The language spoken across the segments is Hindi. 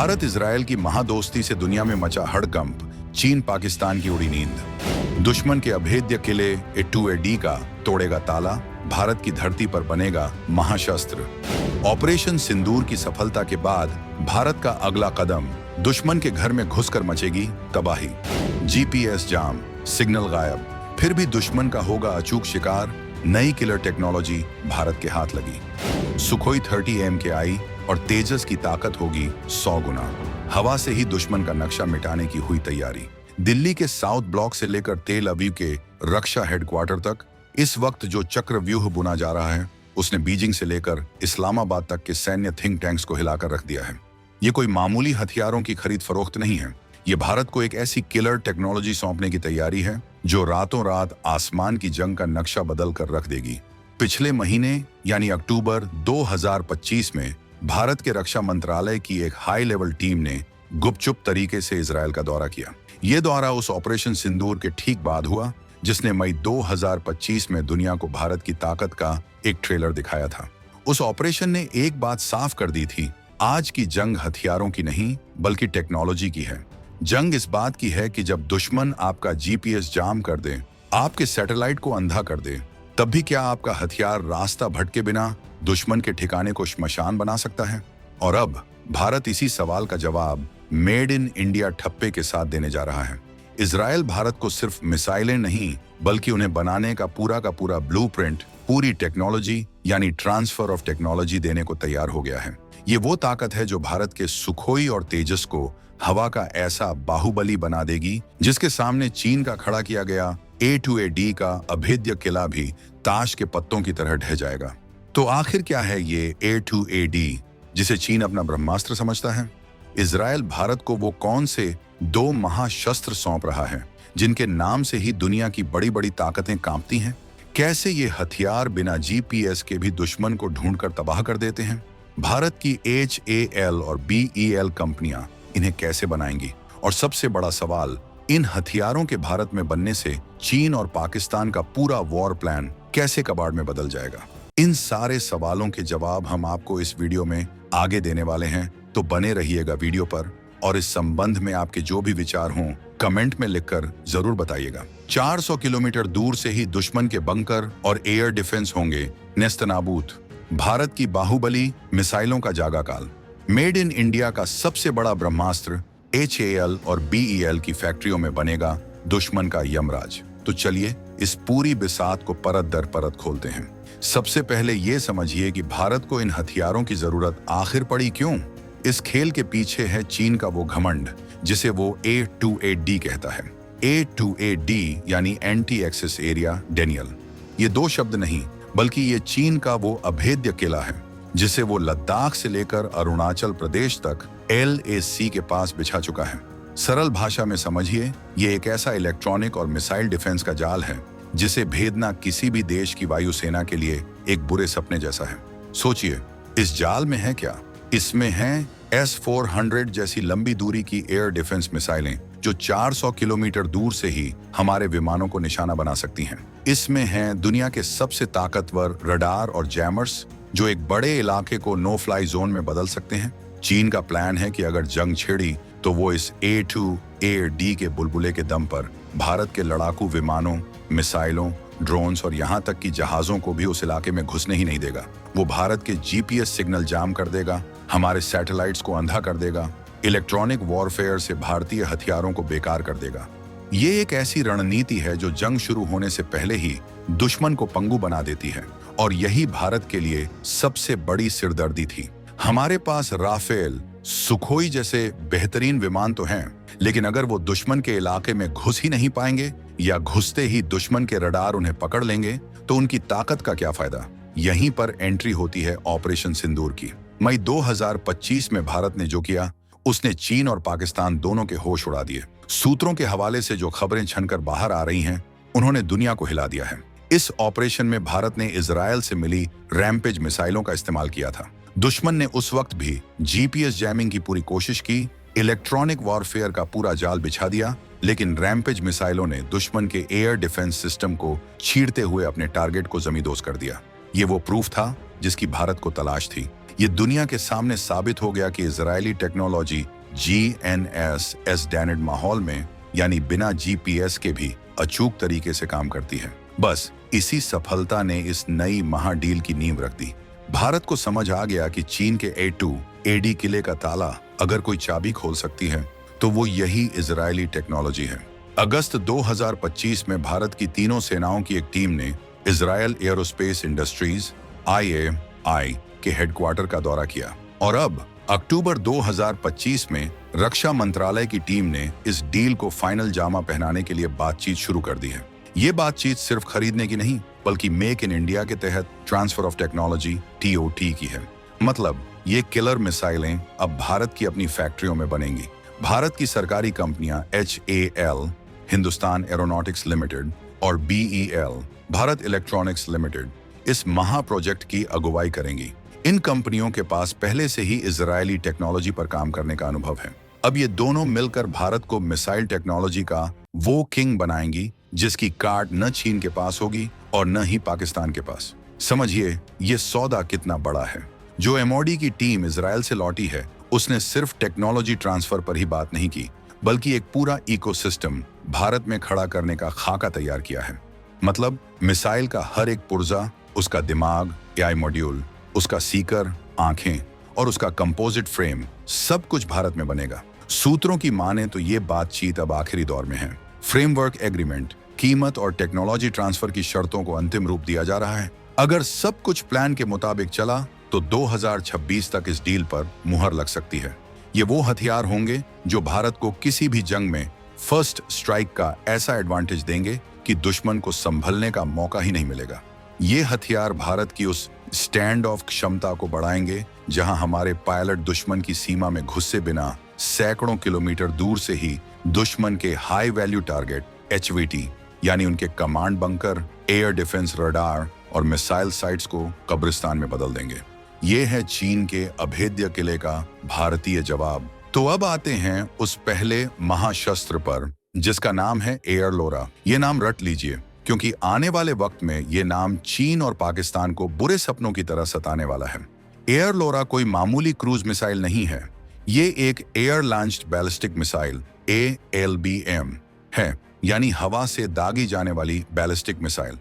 भारत इजराइल की महादोस्ती से दुनिया में मचा हड़कंप, चीन पाकिस्तान की उड़ी नींद। दुश्मन के अभेद्य किले A2AD का तोड़ेगा ताला, भारत की धरती पर बनेगा महाशस्त्र। ऑपरेशन सिंदूर की सफलता के बाद भारत का अगला कदम, दुश्मन के घर में घुसकर मचेगी तबाही। GPS जाम, सिग्नल गायब, फिर भी दुश्मन का होगा अचूक शिकार। नई किलर टेक्नोलॉजी भारत के हाथ लगी। सुखोई 30 MKI और तेजस की ताकत होगी 100 गुना। हवा से ही दुश्मन का नक्शा मिटाने की हुई तैयारी। दिल्ली के साउथ ब्लॉक से लेकर तेल अवीव के रक्षा हेडक्वार्टर तक इस वक्त जो चक्रव्यूह बुना जा रहा है, उसने बीजिंग से लेकर इस्लामाबाद तक के सैन्य थिंक टैंक्स को हिलाकर रख दिया है। ये कोई मामूली हथियारों की खरीद फरोख्त नहीं है। ये भारत को एक ऐसी किलर टेक्नोलॉजी सौंपने की तैयारी है जो रातों रात आसमान की जंग का नक्शा बदल कर रख देगी। पिछले महीने यानी अक्टूबर 2025 में भारत के रक्षा मंत्रालय की एक हाई लेवल टीम ने गुपचुप तरीके से इजराइल का दौरा किया। ये दौरा उस ऑपरेशन सिंदूर के ठीक बाद हुआ जिसने मई 2025 में दुनिया को भारत की ताकत का एक ट्रेलर दिखाया था। उस ऑपरेशन ने एक बात साफ कर दी थी, आज की जंग हथियारों की नहीं बल्कि टेक्नोलॉजी की है। जंग इस बात की है कि जब दुश्मन आपका GPS जाम कर दे, आपके सैटेलाइट को अंधा कर दे, तब भी क्या आपका हथियार रास्ता भटके बिना दुश्मन के ठिकाने को श्मशान बना सकता है? और अब भारत इसी सवाल का जवाब मेड इन इंडिया ठप्पे के साथ देने जा रहा है। इजराइल भारत को सिर्फ मिसाइलें नहीं बल्कि उन्हें बनाने का पूरा ब्लूप्रिंट, पूरी टेक्नोलॉजी यानी ट्रांसफर ऑफ टेक्नोलॉजी देने को तैयार हो गया है। ये वो ताकत है जो भारत के सुखोई और तेजस को हवा का ऐसा बाहुबली बना देगी जिसके सामने चीन का खड़ा किया गया A2AD का अभेद्य किला भी ताश के पत्तों की तरह ढह जाएगा। तो आखिर क्या है ये A2AD जिसे चीन अपना ब्रह्मास्त्र समझता है? इजराइल भारत को वो कौन से 2 महाशस्त्र सौंप रहा है जिनके नाम से ही दुनिया की बड़ी ताकतें कांपती हैं? कैसे ये हथियार बिना GPS के भी दुश्मन को ढूंढकर तबाह कर देते हैं? भारत की HAL और BEL कंपनियां इन्हें कैसे बनाएंगी? और सबसे बड़ा सवाल, इन हथियारों के भारत में बनने से चीन और पाकिस्तान का पूरा वॉर प्लान कैसे कबाड़ में बदल जाएगा? इन सारे सवालों के जवाब हम आपको इस वीडियो में आगे देने वाले हैं, तो बने रहिएगा वीडियो पर। और इस संबंध में आपके जो भी विचार हों कमेंट में लिखकर जरूर बताइएगा। 400 किलोमीटर दूर से ही दुश्मन के बंकर और एयर डिफेंस होंगे नेस्तनाबूत। भारत की बाहुबली मिसाइलों का जागा काल। मेड इन इंडिया का सबसे बड़ा ब्रह्मास्त्र HAL और BEL की फैक्ट्रियों में बनेगा दुश्मन का यमराज। तो चलिए इस पूरी बिसात को परत दर परत खोलते हैं। सबसे पहले ये समझिए कि भारत को इन हथियारों की जरूरत आखिर पड़ी क्यों? इस खेल के पीछे है चीन का वो घमंड जिसे वो A2AD कहता है। A2AD यानी एंटी एक्सेस एरिया डेनियल। ये 2 शब्द नहीं बल्कि ये चीन का वो अभेद्य किला है जिसे वो लद्दाख से लेकर अरुणाचल प्रदेश तक LAC के पास बिछा चुका है। सरल भाषा में समझिए, ये एक ऐसा इलेक्ट्रॉनिक और मिसाइल डिफेंस का जाल है जिसे भेदना किसी भी देश की वायुसेना के लिए एक बुरे सपने जैसा है। सोचिए, इस जाल में है क्या? इसमें हैं S-400 जैसी लंबी दूरी की एयर डिफेंस मिसाइलें जो 400 किलोमीटर दूर से ही हमारे विमानों को निशाना बना सकती हैं। इसमें हैं दुनिया के सबसे ताकतवर रडार और जैमर्स जो एक बड़े इलाके को नो फ्लाई जोन में बदल सकते हैं। चीन का प्लान है कि अगर जंग छिड़ी तो वो इस A2AD के बुलबुले के दम पर भारत के लड़ाकू विमानों, मिसाइलों, ड्रोन्स और यहाँ तक कि जहाजों को भी उस इलाके में घुसने ही नहीं देगा। वो भारत के GPS सिग्नल जाम कर देगा, हमारे सैटेलाइट्स को अंधा कर देगा, इलेक्ट्रॉनिक वॉरफेयर से भारतीय हथियारों को बेकार कर देगा। ये एक ऐसी रणनीति है जो जंग शुरू होने से पहले ही दुश्मन को पंगु बना देती है और यही भारत के लिए सबसे बड़ी सिरदर्दी थी। हमारे पास राफेल, सुखोई जैसे बेहतरीन विमान तो हैं, लेकिन अगर वो दुश्मन के इलाके में घुस ही नहीं पाएंगे या घुसते ही दुश्मन के रडार उन्हें पकड़ लेंगे तो उनकी ताकत का क्या फायदा? यहीं पर एंट्री होती है ऑपरेशन सिंदूर की। मई 2025 में भारत ने जो किया उसने चीन और पाकिस्तान दोनों के होश उड़ा दिए। सूत्रों के हवाले से जो खबरें छनकर बाहर आ रही हैं, उन्होंने दुनिया को हिला दिया है। इस ऑपरेशन में भारत ने इजराइल से मिली रैम्पेज मिसाइलों का इस्तेमाल किया था। दुश्मन ने उस वक्त भी GPS जैमिंग की पूरी कोशिश की, इलेक्ट्रॉनिक वॉरफेयर का पूरा जाल बिछा दिया, लेकिन रैम्पेज मिसाइलों ने दुश्मन के एयर डिफेंस सिस्टम को छींटते हुए अपने टारगेट को जमींदोज कर दिया। ये वो प्रूफ था जिसकी भारत को तलाश थी। ये दुनिया के सामने साबित हो गया कि इजरायली टेक्नोलॉजी GNSS डैनेड माहौल में यानी बिना GPS के भी अचूक तरीके से काम करती है। बस इसी सफलता ने इस नई महाडील की नींव रख दी। भारत को समझ आ गया कि चीन के A2AD किले का ताला अगर कोई चाबी खोल सकती है तो वो यही इजरायली टेक्नोलॉजी है। अगस्त 2025 में भारत की तीनों सेनाओं की एक टीम ने इजरायल एयरोस्पेस इंडस्ट्रीज IAI के हेडक्वार्टर का दौरा किया और अब अक्टूबर 2025 में रक्षा मंत्रालय की टीम ने इस डील को फाइनल जामा पहनाने के लिए बातचीत शुरू कर दी है। ये बातचीत सिर्फ खरीदने की नहीं बल्कि मेक इन इंडिया के तहत ट्रांसफर ऑफ टेक्नोलॉजी TOT की है। मतलब ये किलर मिसाइलें अब भारत की अपनी फैक्ट्रियों में बनेंगी। भारत की सरकारी कंपनियां HAL हिंदुस्तान एरोनॉटिक्स लिमिटेड और BEL भारत इलेक्ट्रॉनिक्स लिमिटेड इस महा प्रोजेक्ट की अगुवाई करेंगी। इन कंपनियों के पास पहले से ही इजरायली टेक्नोलॉजी पर काम करने का अनुभव है। अब ये दोनों मिलकर भारत को मिसाइल टेक्नोलॉजी का वो किंग बनाएंगी जिसकी कार्ड न चीन के पास होगी और न ही पाकिस्तान के पास। समझिए ये सौदा कितना बड़ा है। जो MOD की टीम इजरायल से लौटी है उसने सिर्फ टेक्नोलॉजी ट्रांसफर पर ही बात नहीं की बल्कि एक पूरा इकोसिस्टम भारत में खड़ा करने का खाका तैयार किया है। मतलब मिसाइल का हर एक पुर्जा, उसका दिमाग, AI मॉड्यूल, उसका सीकर, आंखें और उसका कंपोजिट फ्रेम सब कुछ भारत में बनेगा। सूत्रों की माने तो ये बातचीत अब आखिरी दौर में है। फ्रेमवर्क एग्रीमेंट, कीमत और टेक्नोलॉजी ट्रांसफर की शर्तों को अंतिम रूप दिया जा रहा है। अगर सब कुछ प्लान के मुताबिक चला तो 2026 तक इस डील पर मुहर लग सकती है। ये वो हथियार होंगे जो भारत को किसी भी जंग में फर्स्ट स्ट्राइक का ऐसा एडवांटेज देंगे कि दुश्मन को संभलने का मौका ही नहीं मिलेगा। ये हथियार भारत की उस स्टैंड ऑफ क्षमता को बढ़ाएंगे जहां हमारे पायलट दुश्मन की सीमा में घुसे बिना सैकड़ों किलोमीटर दूर से ही दुश्मन के हाई वैल्यू टारगेट HVT यानी उनके command bunker, air defence radar और मिसाइल साइट्स को कब्रिस्तान में बदल देंगे। ये है चीन के अभेद्य किले का भारतीय जवाब। तो अब आते हैं उस पहले महाशस्त्र पर जिसका नाम है एयर लोरा। ये नाम रट लीजिए क्योंकि आने वाले वक्त में ये नाम चीन और पाकिस्तान को बुरे सपनों की तरह सताने वाला है। एयर लोरा कोई मामूली क्रूज मिसाइल नहीं है। ये एक air launched ballistic missile ALBM है, यानी हवा से दागी जाने वाली बैलिस्टिक मिसाइल।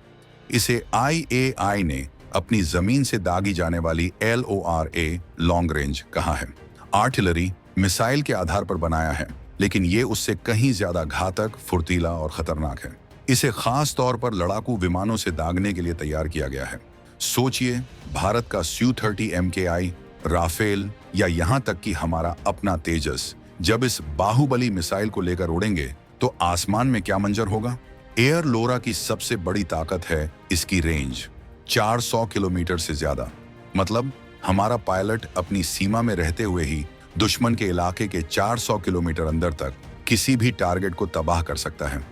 इसे IAI ने अपनी जमीन से दागी जाने वाली LORA लॉन्ग रेंज कहा है। आर्टिलरी मिसाइल के आधार पर बनाया है लेकिन ये उससे कहीं ज्यादा घातक, फुर्तीला और खतरनाक है। इसे खास तौर पर लड़ाकू विमानों से दागने के लिए तैयार किया गया है। सोचिए भारत का Su-30 MKI, राफेल या यहाँ तक कि हमारा अपना तेजस जब इस बाहुबली मिसाइल को लेकर उड़ेंगे तो आसमान में क्या मंजर होगा। एयर लोरा की सबसे बड़ी ताकत है इसकी रेंज 400 किलोमीटर से ज्यादा। मतलब हमारा पायलट अपनी सीमा में रहते हुए ही दुश्मन के इलाके के 400 किलोमीटर अंदर तक किसी भी टारगेट को तबाह कर सकता है।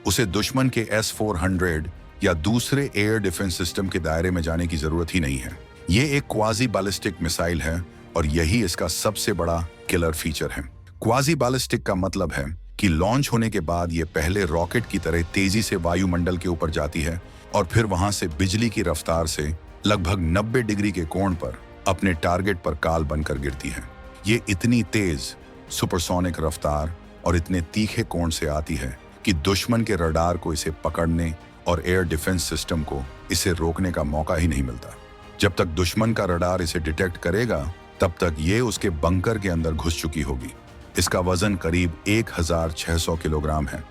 उसे दुश्मन के S-400 या दूसरे एयर डिफेंस सिस्टम के दायरे में जाने की जरूरत ही नहीं है। ये एक क्वाजी बैलिस्टिक मिसाइल है और यही इसका सबसे बड़ा किलर फीचर है। क्वाजी बैलिस्टिक का मतलब है कि लॉन्च होने के बाद ये पहले रॉकेट की तरह तेजी से वायुमंडल के ऊपर जाती है और फिर वहां से बिजली की रफ्तार से लगभग 90 डिग्री के कोण पर अपने टारगेट पर काल बनकर गिरती है। ये इतनी तेज सुपरसोनिक रफ्तार और इतने तीखे कोण से आती है कि दुश्मन के रडार को इसे पकड़ने और एयर डिफेंस सिस्टम को इसे रोकने का मौका ही नहीं मिलता। जब तक दुश्मन का रडार इसे डिटेक्ट करेगा तब तक ये उसके बंकर के अंदर घुस चुकी होगी। इसका वजन करीब 1600 किलोग्राम है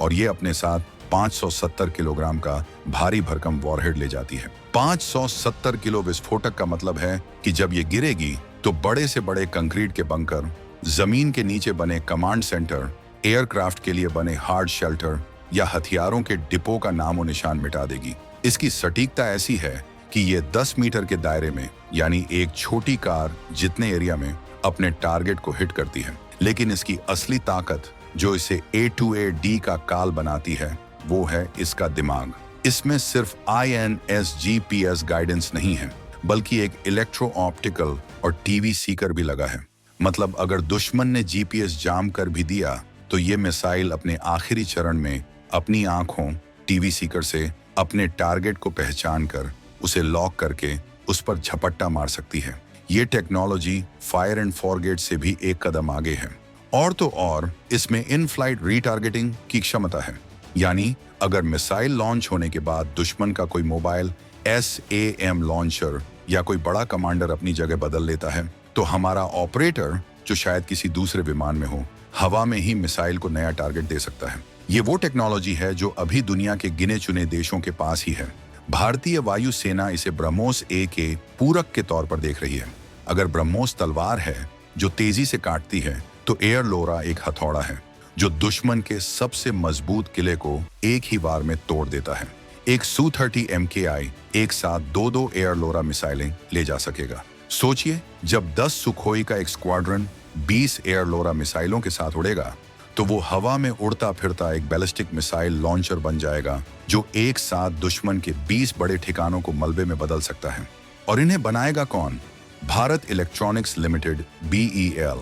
और ये अपने साथ 570 किलोग्राम का भारी भरकम वॉरहेड ले जाती है। 570 किलो विस्फोटक का मतलब है कि जब ये गिरेगी तो बड़े से बड़े कंक्रीट के बंकर, जमीन के नीचे बने कमांड सेंटर, एयरक्राफ्ट के लिए बने हार्ड शेल्टर या हथियारों के डिपो का नामो निशान मिटा देगी। इसकी सटीकता ऐसी है कि ये 10 मीटर के दायरे में यानी एक छोटी कार जितने एरिया में अपने टारगेट को हिट करती है। लेकिन इसकी असली ताकत जो इसे A2AD का काल बनाती है वो है इसका दिमाग। इसमें सिर्फ INSGPS गाइडेंस नहीं है बल्कि एक इलेक्ट्रो ऑप्टिकल और टीवी सीकर भी लगा है। मतलब अगर दुश्मन ने GPS जाम कर भी दिया तो ये मिसाइल अपने आखिरी चरण में अपनी आंखों, टीवी सीकर से अपने टारगेट को पहचान कर उसे लॉक करके उस पर झपट्टा मार सकती है। ये टेक्नोलॉजी फायर एंड फॉरगेट से भी एक कदम आगे है। और तो और इसमें इन फ्लाइट रीटारगेटिंग की क्षमता है, यानी अगर मिसाइल लॉन्च होने के बाद दुश्मन का कोई मोबाइल SAM लॉन्चर या कोई बड़ा कमांडर अपनी जगह बदल लेता है, तो हमारा ऑपरेटर, जो शायद किसी दूसरे विमान में हो, हवा में ही मिसाइल को नया टारगेट दे सकता है। ये वो टेक्नोलॉजी है जो अभी दुनिया के गिने चुने देशों के पास ही है। भारतीय वायु सेना इसे ब्रह्मोस A के पूरक के तौर पर देख रही है। अगर ब्रह्मोस तलवार है जो तेजी से काटती है, तो एयर लोरा एक हथौड़ा है जो दुश्मन के सबसे मजबूत किले को एक ही बार में तोड़ देता है। एक Su-30 MKI एक साथ दो एयर लोरा मिसाइलें ले जा सकेगा। सोचिए, जब 10 सुखोई का एक स्क्वाड्रन 20 एयर लोरा मिसाइलों के साथ उड़ेगा, तो वो हवा में उड़ता फिरता एक बैलिस्टिक मिसाइल लॉन्चर बन जाएगा जो एक साथ दुश्मन के 20 बड़े ठिकानों को मलबे में बदल सकता है। और इन्हें बनाएगा कौन? Bharat electronics limited BEL।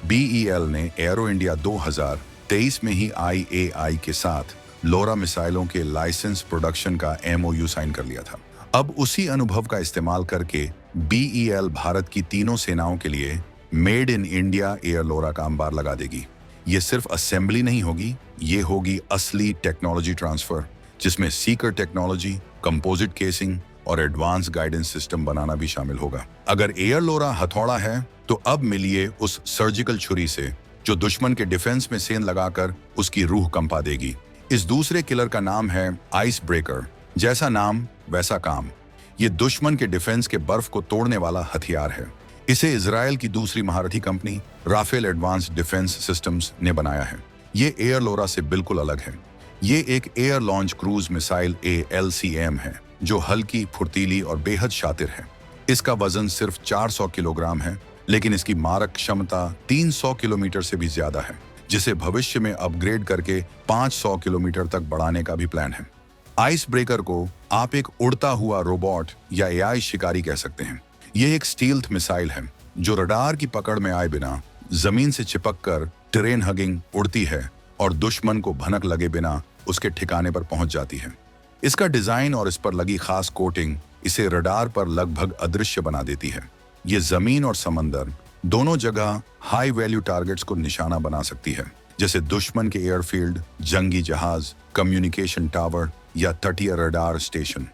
BEL ने एरो इंडिया 2023 में ही IAI के साथ लोरा मिसाइलों के लाइसेंस प्रोडक्शन का MOU साइन कर लिया था। अब उसी अनुभव का इस्तेमाल करके BEL भारत की तीनों सेनाओं के लिए मेड इन इंडिया एयर लोरा का अंबार लगा देगी। ये सिर्फ असेंबली नहीं होगी, ये होगी असली टेक्नोलॉजी ट्रांसफर, जिसमें सीकर टेक्नोलॉजी, कंपोजिट केसिंग और एडवांस गाइडेंस सिस्टम बनाना भी शामिल होगा। अगर एयर लोरा हथौड़ा है, तो अब मिलिए उस सर्जिकल छुरी से जो दुश्मन के डिफेंस में सेंध लगाकर उसकी रूह कंपा देगी। इस दूसरे किलर का नाम है आइस ब्रेकर। जैसा नाम वैसा काम। ये दुश्मन के डिफेंस के बर्फ को तोड़ने वाला हथियार है। इसे इजराइल की दूसरी महारथी company Rafael advanced defence systems ने बनाया है। ये एयर लोरा से बिल्कुल अलग है। ये एक air launch cruise missile LCM है जो हल्की, फुर्तीली और बेहद शातिर है। इसका वजन सिर्फ 400 किलोग्राम है, लेकिन इसकी मारक क्षमता 300 किलोमीटर से भी ज्यादा है, जिसे भविष्य में अपग्रेड करके 500 किलोमीटर तक बढ़ाने का भी प्लान है। आइस ब्रेकर को आप एक उड़ता हुआ रोबोट या AI शिकारी कह सकते हैं। यह एक स्टील्थ मिसाइल है जो रडार की पकड़ में आए बिना जमीन से चिपककर टेरेन हगिंग उड़ती है और दुश्मन को भनक लगे बिना उसके ठिकाने पर पहुंच जाती है। इसका डिजाइन और इस पर लगी खास कोटिंग इसे रडार पर लगभग अदृश्य बना देती है। ये जमीन और समंदर दोनों जगह हाई वैल्यू टारगेट्स को निशाना बना सकती है, जैसे दुश्मन के एयरफील्ड, जंगी जहाज, कम्युनिकेशन टावर या तटीय रडार स्टेशन।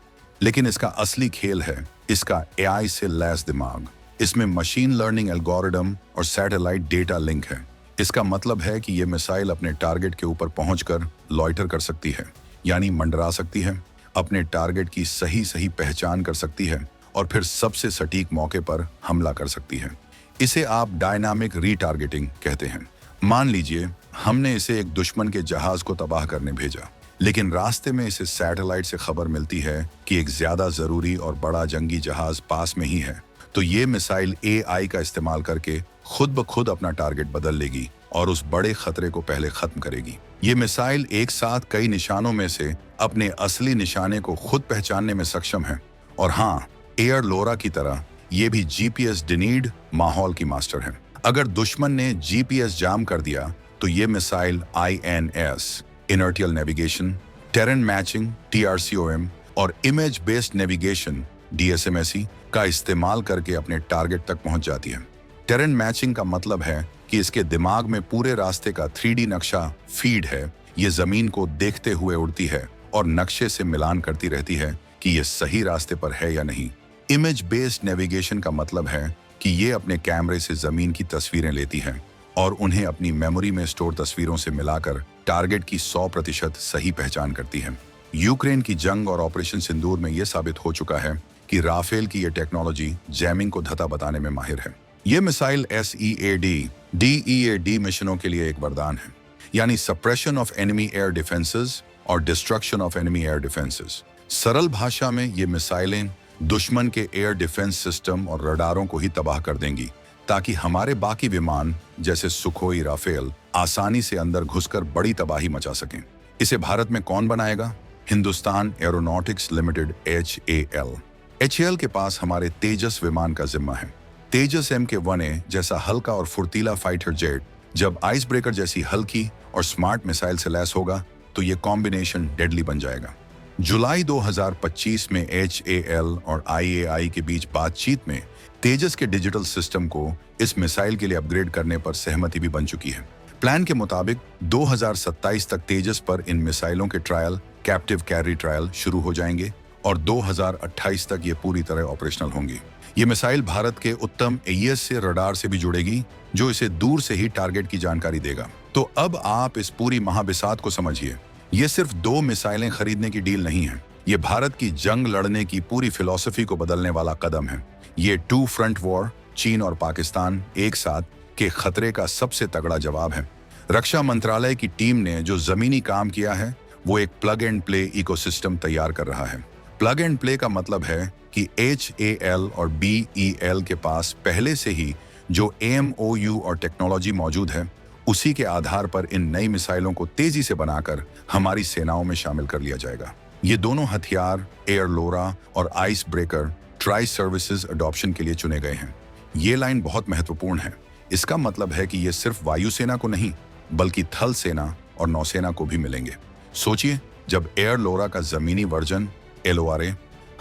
लेकिन इसका असली खेल है इसका AI से लैस दिमाग। इसमें मशीन लर्निंग एल्गोरिदम और सैटेलाइट डेटा लिंक है। इसका मतलब है कि यह मिसाइल अपने टारगेट के ऊपर पहुंचकर लॉइटर कर सकती है, यानी मंडरा सकती है, अपने टारगेट की सही पहचान कर सकती है और फिर सबसे सटीक मौके पर हमला कर सकती है। इसे आप डायनामिक रीटारगेटिंग कहते हैं। मान लीजिए हमने इसे एक दुश्मन के जहाज को तबाह करने भेजा, लेकिन रास्ते में इसे सैटेलाइट से खबर मिलती है कि एक ज्यादा जरूरी और बड़ा जंगी जहाज पास में ही है, तो ये मिसाइल AI का इस्तेमाल करके खुद ब खुद अपना टारगेट बदल लेगी और उस बड़े खतरे को पहले खत्म करेगी। ये मिसाइल एक साथ कई निशानों में से अपने असली निशाने को खुद पहचानने में सक्षम है। और हाँ, एयर लोरा की तरह ये भी GPS डिनीड माहौल की मास्टर है। अगर दुश्मन ने GPS जाम कर दिया, तो ये missile INS inertial navigation, terrain matching TRCOM और इमेज बेस्ड नेविगेशन DSMSE का इस्तेमाल करके अपने टारगेट तक पहुंच जाती है। टेरेन मैचिंग का मतलब है कि इसके दिमाग में पूरे रास्ते का 3D नक्शा फीड है। ये जमीन को देखते हुए उड़ती है और नक्शे से मिलान करती रहती है कि ये सही रास्ते पर है या नहीं। इमेज बेस्ड नेविगेशन का मतलब है कि ये अपने कैमरे से जमीन की तस्वीरें लेती है और उन्हें अपनी मेमोरी में स्टोर तस्वीरों से मिलाकर टारगेट की 100% सही पहचान करती है। यूक्रेन की जंग और ऑपरेशन सिंदूर में यह साबित हो चुका है कि राफेल की यह टेक्नोलॉजी जैमिंग को धता बताने में माहिर है। यह मिसाइल SEAD मिशनों के लिए एक वरदान है, यानी suppression of enemy air defences और destruction of enemy air defences. सरल भाषा में ये मिसाइलें दुश्मन के एयर डिफेंस सिस्टम और रडारों को ही तबाह कर देंगी, ताकि हमारे बाकी विमान जैसे सुखोई, राफेल आसानी से अंदर घुसकर बड़ी तबाही मचा सकें। इसे भारत में कौन बनाएगा? Hindustan aeronautics limited HAL। HAL के पास हमारे तेजस विमान का जिम्मा है। तेजस MK-1A जैसा हल्का और फुर्तीला फाइटर जेट जब आइस ब्रेकर जैसी हल्की और स्मार्ट मिसाइल से लैस होगा, तो ये कॉम्बिनेशन डेडली बन जाएगा। जुलाई 2025 में HAL और IAI के बीच बातचीत में तेजस के डिजिटल सिस्टम को इस मिसाइल के लिए अपग्रेड करने पर सहमति भी बन चुकी है। प्लान के मुताबिक 2027 तक तेजस पर इन मिसाइलों के ट्रायल, कैप्टिव कैरी ट्रायल शुरू हो जाएंगे और 2028 तक ये पूरी तरह ऑपरेशनल होंगी। ये मिसाइल भारत के उत्तम AES से रडार से भी जुड़ेगी, जो इसे दूर से ही टारगेट की जानकारी देगा। तो अब आप इस पूरी महाबिसात को समझिए। ये सिर्फ 2 मिसाइलें खरीदने की डील नहीं है, ये भारत की जंग लड़ने की पूरी फिलॉसफी को बदलने वाला कदम है। ये 2 फ्रंट वॉर, चीन और पाकिस्तान एक साथ के खतरे का सबसे तगड़ा जवाब है। रक्षा मंत्रालय की टीम ने जो जमीनी काम किया है, वो एक प्लग एंड प्ले इकोसिस्टम तैयार कर रहा है। प्लग एंड प्ले का मतलब है कि HAL और BEL के पास पहले से ही जो AMOU और टेक्नोलॉजी मौजूद है, उसी के आधार पर इन नई मिसाइलों को तेजी से बनाकर हमारी सेनाओं में शामिल कर लिया जाएगा। ये दोनों हथियार एयर लोरा और ice breaker tri services adoption के लिए चुने गए हैं। ये लाइन बहुत महत्वपूर्ण है। इसका मतलब है कि ये सिर्फ वायुसेना को नहीं, बल्कि थल सेना और नौसेना को भी मिलेंगे। सोचिए, जब एयर लोरा का जमीनी वर्जन LORA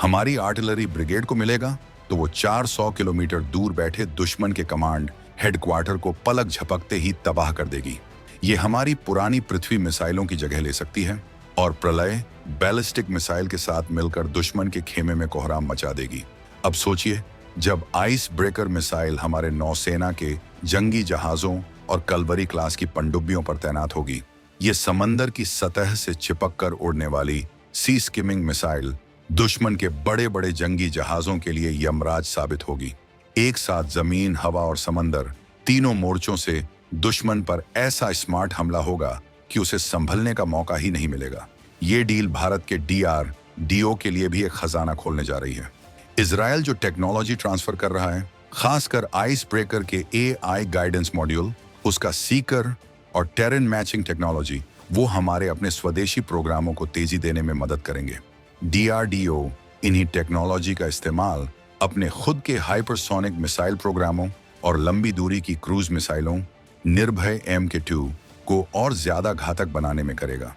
हमारी आर्टिलरी ब्रिगेड को मिलेगा, तो वो 400 किलोमीटर दूर बैठे दुश्मन के कमांड हेडक्वार्टर को पलक झपकते ही तबाह कर देगी। ये हमारी पुरानी पृथ्वी मिसाइलों की जगह ले सकती है और प्रलय बैलिस्टिक मिसाइल के साथ मिलकर दुश्मन के खेमे में कोहराम मचा देगी। अब सोचिए, जब आइस ब्रेकर मिसाइल हमारे नौसेना के जंगी जहाजों और कलवरी क्लास की पनडुब्बियों पर तैनात होगी। ये समंदर की सतह से चिपक कर उड़ने वाली सी स्किमिंग मिसाइल दुश्मन के बड़े बड़े जंगी जहाजों के लिए यमराज साबित होगी। एक साथ जमीन, हवा और समंदर तीनों मोर्चों से दुश्मन पर ऐसा स्मार्ट हमला होगा कि उसे संभलने का मौका ही नहीं मिलेगा। ये डील भारत के DRDO के लिए भी एक खजाना खोलने जा रही है। इजराइल जो टेक्नोलॉजी ट्रांसफर कर रहा है, खासकर आइस ब्रेकर के AI गाइडेंस मॉड्यूल, उसका सीकर और टेरेन मैचिंग टेक्नोलॉजी, वो हमारे अपने स्वदेशी प्रोग्रामों को तेजी देने में मदद करेंगे। DRDO इन्हीं टेक्नोलॉजी का इस्तेमाल अपने खुद के हाइपरसोनिक मिसाइल प्रोग्रामों और लंबी दूरी की क्रूज मिसाइलों निर्भय MK2 को और ज्यादा घातक बनाने में करेगा।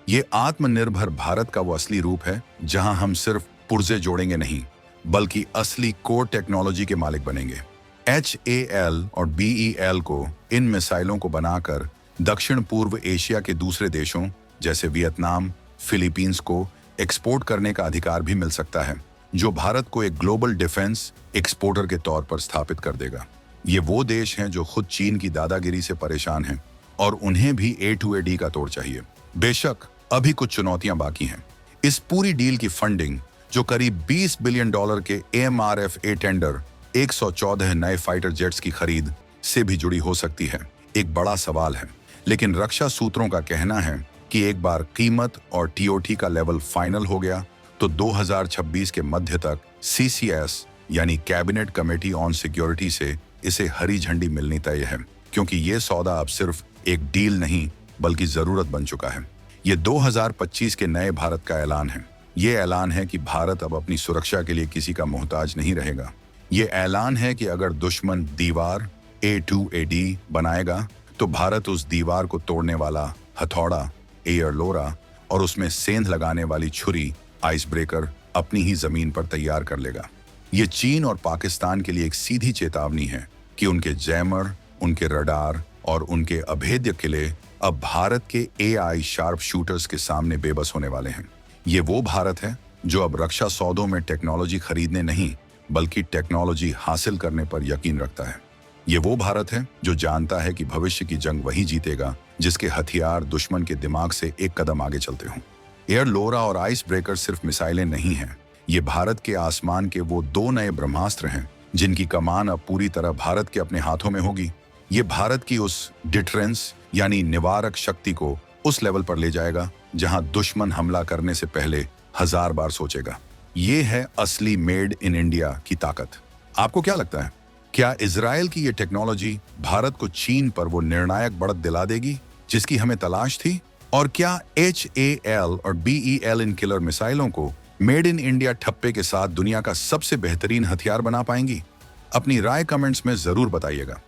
ये आत्मनिर्भर भारत का वो असली रूप है, जहां हम सिर्फ पुर्जे जोड़ेंगे नहीं, बल्कि असली कोर टेक्नोलॉजी के मालिक बनेंगे। HAL और BEL को इन मिसाइलों को बनाकर दक्षिण पूर्व एशिया के दूसरे देशों जैसे वियतनाम, फिलीपींस को एक्सपोर्ट करने का अधिकार भी मिल सकता है, जो भारत को एक ग्लोबल डिफेंस एक्सपोर्टर के तौर पर स्थापित कर देगा। ये वो देश हैं जो खुद चीन की दादागिरी से परेशान हैं और उन्हें भी A2AD का तोड़ चाहिए। बेशक अभी कुछ चुनौतियां बाकी हैं। इस पूरी डील की फंडिंग, जो करीब $20 बिलियन के AMRF-A टेंडर 114 नए फाइटर जेट्स की खरीद से भी जुड़ी हो सकती है, एक बड़ा सवाल है। लेकिन रक्षा सूत्रों का कहना है कि एक बार कीमत और TOT का लेवल फाइनल हो गया, तो 2026 के मध्य तक CCS यानी कैबिनेट कमेटी ऑन सिक्योरिटी से इसे हरी झंडी मिलनी तय है, क्योंकि ये सौदा अब सिर्फ एक डील नहीं बल्कि जरूरत बन चुका है। ये 2025 के नए भारत का ऐलान है। ये ऐलान है कि भारत अब अपनी सुरक्षा के लिए किसी का मोहताज नहीं रहेगा। ये ऐलान है कि अगर दुश्मन दीवार A2AD बनाएगा, तो भारत उस दीवार को तोड़ने वाला हथौड़ा एयर लोरा और उसमें सेंध लगाने वाली छुरी आइस ब्रेकर अपनी ही जमीन पर तैयार कर लेगा। ये चीन और पाकिस्तान के लिए एक सीधी चेतावनी है कि उनके जैमर, उनके रडार और उनके अभेद्य किले अब भारत के AI शार्प शूटर्स के सामने बेबस होने वाले हैं। ये वो भारत है जो अब रक्षा सौदों में टेक्नोलॉजी खरीदने नहीं, बल्कि टेक्नोलॉजी हासिल करने पर यकीन रखता है। ये वो भारत है जो जानता है कि भविष्य की जंग वही जीतेगा जिसके हथियार दुश्मन के दिमाग से एक कदम आगे चलते हों। एयर लोरा और आइस ब्रेकर सिर्फ मिसाइलें नहीं हैं, ये भारत के आसमान के वो 2 नए ब्रह्मास्त्र हैं जिनकी कमान अब पूरी तरह भारत के अपने हाथों में होगी। ये भारत की उस डिटरेंस यानी निवारक शक्ति को उस लेवल पर ले जाएगा जहां दुश्मन हमला करने से पहले 1000 बार सोचेगा। ये है असली मेड इन इंडिया की ताकत। आपको क्या लगता है, क्या इजराइल की ये टेक्नोलॉजी भारत को चीन पर वो निर्णायक बढ़त दिला देगी जिसकी हमें तलाश थी? और क्या HAL और BEL इन किलर मिसाइलों को मेड इन इंडिया ठप्पे के साथ दुनिया का सबसे बेहतरीन हथियार बना पाएंगी? अपनी राय कमेंट्स में जरूर बताइएगा।